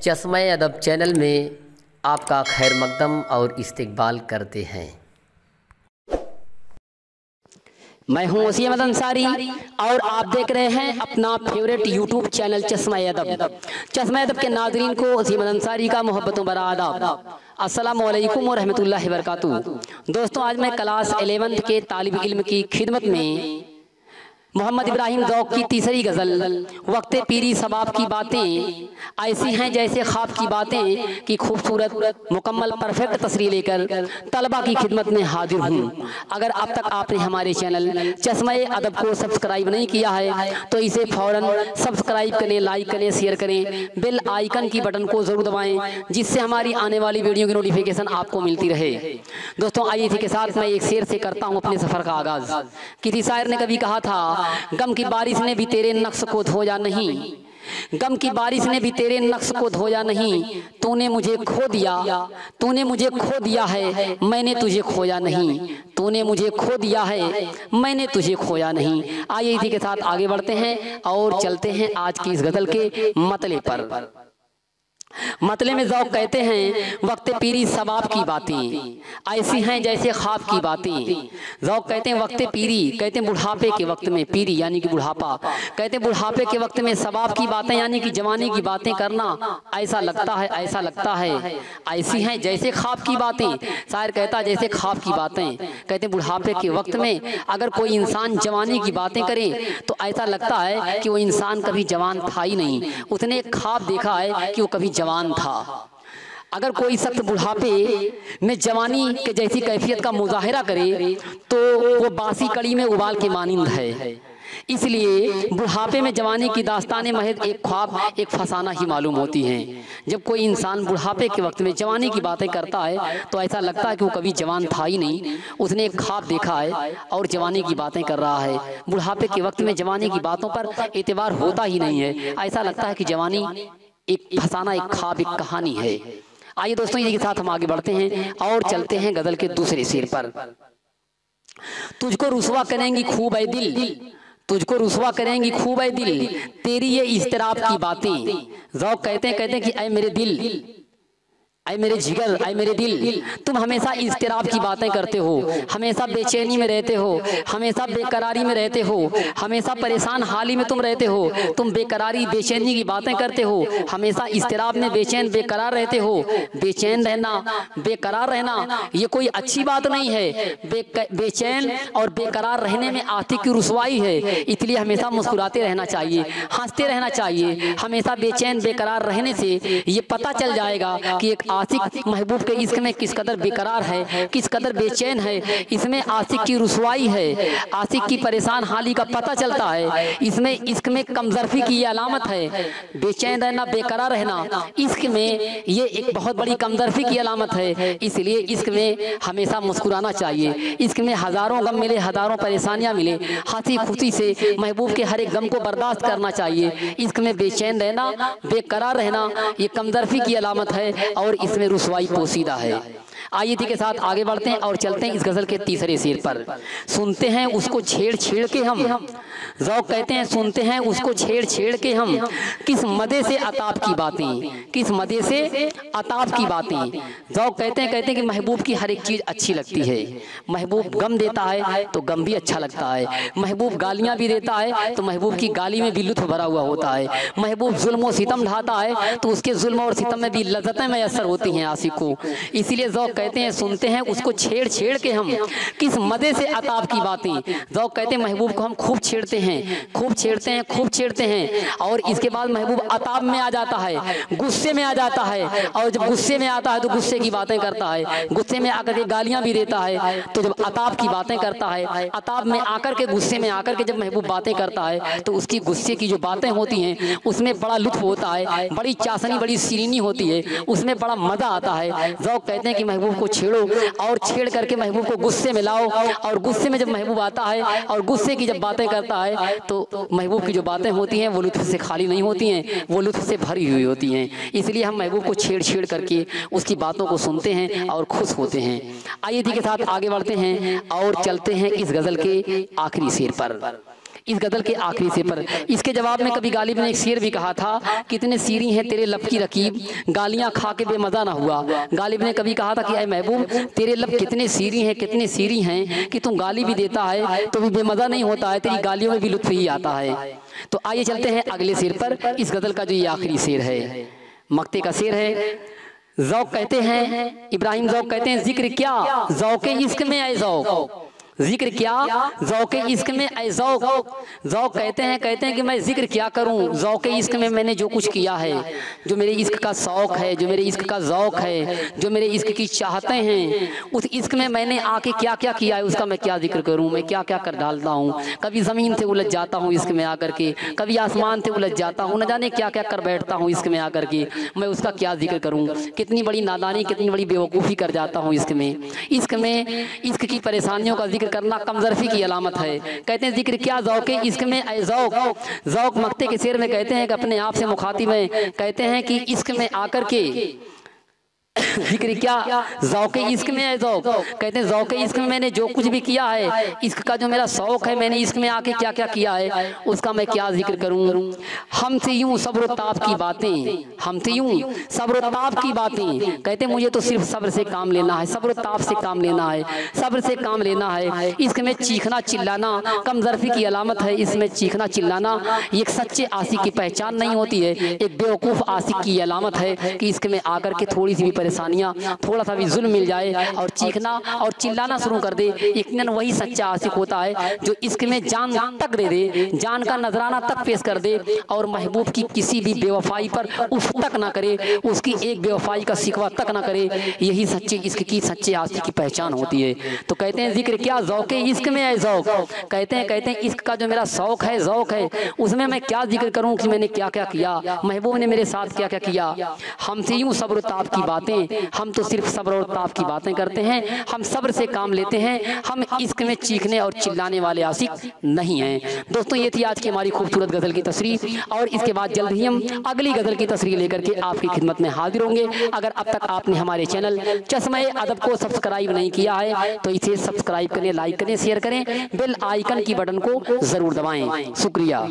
चश्मा अदब चैनल में आपका खैर मकदम और इस्तकबाल करते हैं। मैं हूं वसीम अंसारी और आप देख रहे हैं अपना फेवरेट यूट्यूब चैनल चश्मा अदब। चश्मा अदब के नाज़रीन को वसीम अंसारी का मोहब्बतों भरा आदाब। अस्सलामु अलैकुम व रहमतुल्लाहि व बरकातुहू। दोस्तों, आज मैं क्लास 11th के तालिब इल्म की खिदमत में मोहम्मद इब्राहिम ज़ौक़ की तीसरी गज़ल वक्ते पीरी सबाब की बातें ऐसी हैं जैसे ख्वाब की बातें की खूबसूरत मुकम्मल परफेक्ट तस्वीर लेकर तलबा की खिदमत में हाजिर हूँ। अगर अब तक आपने हमारे चैनल चश्मा अदब को सब्सक्राइब नहीं किया है तो इसे फ़ौरन सब्सक्राइब करें, लाइक करें, शेयर करें, बेल आइकन की बटन को ज़रूर दबाएँ जिससे हमारी आने वाली वीडियो की नोटिफिकेशन आपको मिलती रहे। दोस्तों, आइए इसी के साथ मैं एक शेर से करता हूँ अपने सफ़र का आगाज़। किसी शायर ने कभी कहा था, गम की बारिश ने भी तेरे नक्श को धोया नहीं, गम की बारिश ने भी तेरे नक्श को धोया नहीं, तूने मुझे खो दिया, तूने मुझे खो दिया है, मैंने तुझे खोया नहीं, तूने मुझे खो दिया है, मैंने तुझे खोया नहीं। आइए इसी के साथ आगे बढ़ते हैं और चलते हैं आज की इस गज़ल के मतले पर। मतले में ज़ौक़ कहते हैं, वक्त पीरी सबाब की बातें ऐसी हैं जैसे ख्वाब की बातें। ज़ौक़ कहते हैं वक्त पीरी, कहते हैं बुढ़ापे के वक्त में, पीरी यानी कि बुढ़ापा, कहते हैं बुढ़ापे के वक्त में सबाब की बातें यानी कि जवानी की बातें करना ऐसा लगता है, ऐसा लगता है ऐसी हैं जैसे ख्वाब की बातें। शायर कहता है जैसे ख्वाब की बातें, कहते हैं बुढ़ापे के वक्त में अगर कोई इंसान जवानी की बातें करे तो ऐसा लगता है कि वो इंसान कभी जवान था ही नहीं, उसने एक ख्वाब देखा है कि वो कभी जवान था। अगर कोई शख्स बुढ़ापे में जवानी के जैसी कैफियत का मुजाहिरा करे तो वो बासी कड़ी में उबाल के मानिंद है। इसलिए बुढ़ापे में जवानी की दास्तानें महज एक ख्वाब, एक फसाना ही मालूम होती हैं। जब कोई इंसान बुढ़ापे के वक्त में जवानी की बातें करता है तो ऐसा लगता है कि वो कभी जवान था ही नहीं, उसने एक ख्वाब देखा है और जवानी की बातें कर रहा है। बुढ़ापे के वक्त में जवानी की बातों पर एतबार होता ही नहीं है, ऐसा लगता है कि जवानी एक फसाना, एक ख्वाब, एक कहानी है। आइए दोस्तों, इसी के साथ हम आगे बढ़ते हैं और चलते हैं गजल के दूसरे शेर पर। तुझको रुसवा करेंगी खूब ऐ दिल, तुझको रुसवा करेंगी खूब ऐ दिल, तेरी ये इज़्तिराब की बातें। ज़ौक़ कहते हैं कि ऐ मेरे दिल, ऐ मेरे जिगर, ऐ मेरे दिल, तुम हमेशा इज़्तिराब की बातें करते हो, हमेशा बेचैनी में रहते हो, हमेशा बेकरारी में रहते हो, हमेशा परेशान हाली में तुम रहते हो, तुम बेकरारी बेचैनी की बातें करते हो, हमेशा इज़्तिराब में बेचैन बेकरार रहते हो। बेचैन रहना, बेकरार रहना ये कोई अच्छी बात नहीं है। बेचैन और बेकरार रहने में आतिक की रुसवाई है, इसलिए हमेशा मुस्कुराते रहना चाहिए, हंसते रहना चाहिए। हमेशा बेचैन बेकरार रहने से ये पता चल जाएगा कि एक आशिक महबूब के इश्क में किस कदर बेकरार है, किस कदर बेचैन है। इसमें आशिक की रुसवाई है, आशिक की परेशान हाली का पता चलता है। इसमें इश्क में कमजरफी की ये अलामत है। बेचैन रहना, बेकरार रहना इश्क में ये एक बहुत बड़ी कमजरफी की अलामत है। इसलिए इश्क में हमेशा मुस्कुराना चाहिए। इश्क में हज़ारों गम मिले, हज़ारों परेशानियाँ मिले, हंसी खुशी से महबूब के हर एक गम को बर्दाश्त करना चाहिए। इश्क में बेचैन रहना, बेकरार रहना ये कमजरफी की अलामत है और इसमें रुसवाई पोसीदा है। आइए इसी के साथ आगे बढ़ते हैं और चलते हैं इस गज़ल के तीसरे शेर पर। सुनते हैं उसको छेड़ छेड़ के हम, ज़ौक़ कहते हैं सुनते हैं उसको छेड़ छेड़ के हम, किस मदे से अताब की बातें, किस मदे से अताब की बातें। ज़ौक़ कहते हैं कि महबूब की हर एक चीज़ अच्छी लगती है। महबूब गम देता है तो गम भी अच्छा लगता है, महबूब गालियाँ भी देता है तो महबूब की गाली में भी लुत्फ़ भरा हुआ होता है। महबूब जुल्म और सितम ढाता है तो उसके जुल्म और सितम में भी लज़्ज़तें मैसर होती हैं आशिक को। इसीलिए ज़ौक़ कहते हैं सुनते हैं उसको छेड़ छेड़ के हम, किस मदे से अताब की बातें। ज़ौक़ कहते हैं महबूब को हम खूब छेड़ते हैं, खूब छेड़ते हैं, खूब छेड़ते हैं और इसके बाद महबूब अताब में आ जाता है, गुस्से में आ जाता है। और जब गुस्से में आता है तो गुस्से की बातें करता है, गुस्से में आकर के गालियां भी देता है। तो जब अताब की बातें करता है, अताब में आकर के, गुस्से में आकर के जब महबूब बातें करता है तो उसकी गुस्से की जो बातें होती हैं उसमें बड़ा लुत्फ़ होता है, बड़ी चाशनी, बड़ी सीरीनी होती है, उसमें बड़ा मज़ा आता है। ज़ौक़ कहते हैं कि महबूब को छेड़ो और छेड़ करके महबूब को गुस्से में लाओ और गुस्से में जब महबूब आता है और गुस्से की जब बातें करता है तो महबूब की जो बातें होती हैं वो लुत्फ़ से खाली नहीं होती हैं, वो लुत्फ़ से भरी हुई होती हैं। इसलिए हम महबूब को छेड़ छेड़ करके उसकी बातों को सुनते हैं और खुश होते हैं। आइए इसी के साथ आगे बढ़ते हैं और चलते हैं इस गज़ल के आखिरी शेर पर। इस गजल के आखिरी शेर पर। इसके जवाब में कभी गालिब ने एक शेर भी कहा था, कितने सीरी हैं तेरे लब की रकीब, गालियां खा के बेमजा ना हुआ। गालिब ने कभी कहा था कि ऐ महबूब तेरे लब कितने सीरी हैं, कितने सीरी हैं कि तुम गाली भी देता है तो भी बेमजा नहीं होता है, तेरी गालियों में भी लुत्फ ही आता है। तो आइए चलते हैं अगले शेर पर। इस गजल का जो ये आखिरी शेर है, मक्ते का शेर है। ज़ौक़ कहते हैं, इब्राहिम ज़ौक़ कहते हैं, जिक्र क्या ज़ौक़े इश्क में ऐ ज़ौक़, जिक्र क्या ज़ौक़े इश्क में ऐ ज़ौक़। ज़ौक़ कहते हैं कि मैं जिक्र क्या करूं ज़ौक़े इश्क में मैंने जो कुछ किया है, जो मेरे इश्क का शौक़ है, जो मेरे इश्क का ज़ौक़ है, जो मेरे इश्क की चाहते हैं, उस इश्क में मैंने आके क्या क्या किया है उसका मैं क्या जिक्र करूं, मैं क्या क्या कर डालता हूं। कभी ज़मीन से उलझ जाता हूं इश्क में आकर के, कभी आसमान से उलझ जाता हूं, न जाने क्या क्या कर बैठता हूं इश्क में आकर के, मैं उसका क्या जिक्र करूं। कितनी बड़ी नादानी, कितनी बड़ी बेवकूफ़ी कर जाता हूं इश्क में। इश्क की परेशानियों का करना कमजरफी की अलामत है। कहते हैं जिक्र क्या ज़ौक़े इश्क में ऐ ज़ौक़। ज़ौक़ मक्ते के शेर में कहते हैं कि अपने आप से मुखातिब हैं, कहते हैं कि इश्क में आकर के जिक्र क्या ज़ौक़े इश्क में है ज़ौक़। कहते हैं ज़ौक़े इश्क में मैंने जो कुछ भी किया है, इश्क का जो मेरा शौक़ है, मैंने इश्क में आके क्या क्या किया है उसका मैं क्या जिक्र करूं। हमसे यूं सब्र ताब की बातें, हमसे यूं सब्र ताब की बातें। कहते हैं मुझे तो सिर्फ सब्र से काम लेना है, सब्र ताब से काम लेना है, सब्र से काम लेना है। इश्क में चीखना चिल्लाना कमजरफी की अलामत है। इसमें चीखना चिल्लाना ये एक सच्चे आशिक की पहचान नहीं होती है, एक बेवकूफ़ आशिक की अलामत है कि इश्क में आकर के थोड़ी सी भी परेशानियां, थोड़ा सा भी जुल्म मिल जाए और चीखना और चिल्लाना शुरू कर दे। यकीनन वही सच्चा आशिक होता है जो इश्क में जान तक दे दे, जान का नजराना तक पेश कर दे और महबूब की किसी भी बेवफाई पर उफ तक ना करे, उसकी एक बेवफाई का शिकवा तक ना करे। यही सच्चे इश्क की, सच्चे आशिक की पहचान होती है। तो कहते हैं जिक्र क्या ज़ौक़े इश्क में है ज़ौक़। कहते हैं इश्क का जो मेरा शौक़ है, ज़ौक़ है, उसमें मैं क्या जिक्र करूं कि मैंने क्या क्या किया, महबूब ने मेरे साथ क्या क्या किया। हमसे यूं सब्र ताब की बातें, हम तो सिर्फ सब्र और ताब की बातें करते हैं, हम सब्र से काम लेते हैं, हम इश्क में चीखने और चिल्लाने वाले आशिक नहीं हैं। दोस्तों ये थी आज की हमारी खूबसूरत गज़ल की तशरीह और इसके बाद जल्द ही हम अगली गज़ल की तशरीह लेकर के आपकी खिदमत में हाजिर होंगे। अगर अब तक आपने हमारे चैनल चश्मे अदब को सब्सक्राइब नहीं किया है तो इसे सब्सक्राइब करें, लाइक करें, शेयर करें, बेल आइकन की बटन को ज़रूर दबाएं। शुक्रिया।